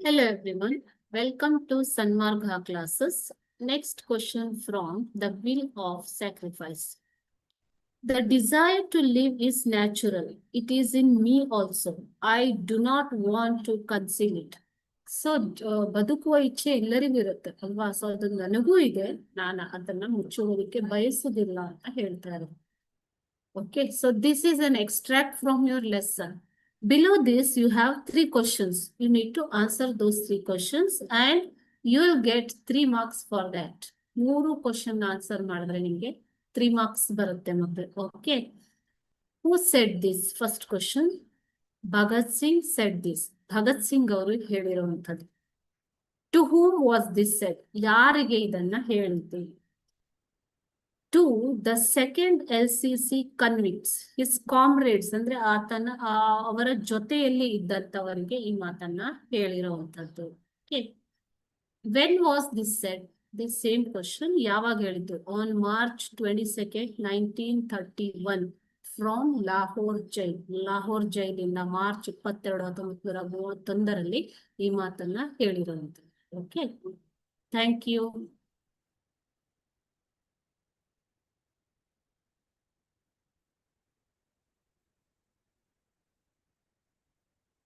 Hello everyone, welcome to Sanmarga classes. Next question from The Will of Sacrifice. The desire to live is natural. It is in me also. I do not want to conceal it. So ಬದುಕುವ ಇಚ್ಛೆ ಎಲ್ಲರಿಗೂ ಇರುತ್ತೆ ಅಲ್ವಾ. So ಅದು ನನಗೂ ಇದೆ, ನಾನು ಅದನ್ನ ಮುಚ್ಚುವುದಕ್ಕೆ ಬಯಸುವುದಿಲ್ಲ ಅಂತ ಹೇಳ್ತಾರೆ. Okay, so this is an extract from your lesson. Below this, you have 3 questions. You need to answer those 3 questions and you will get 3 marks for that. 3 question answer ಮಾಡಿದ್ರೆ ನಿಮಗೆ 3 marks ಬರುತ್ತೆ ಮಕ್ಕಳು. Okay. Who said this? First question. Bhagat Singh said this. Bhagat Singh ಅವರು ಹೇಳಿರುವಂಥದ್ದು. To whom was this said? ಯಾರಿಗೆ ಇದನ್ನ ಹೇಳಿದ್ದು? To the second LCC convicts, his comrades ಅಂದ್ರೆ ಆತನ ಅವರ ಜೊತೆಯಲ್ಲಿ ಇದ್ದಂತವರಿಗೆ ಈ ಮಾತನ್ನ ಹೇಳಿರುವಂತದ್ದು. Okay. When was this said? The same question. ಯಾವಾಗ ಹೇಳಿದ್ದು? On March 22nd, 1931 from Lahore jail. Lahore ಜೈಲಿಂದ ಮಾರ್ಚ್ 22, 1931 ಈ ಮಾತನ್ನ ಹೇಳಿರುವಂತದ್ದು. Okay. Thank you.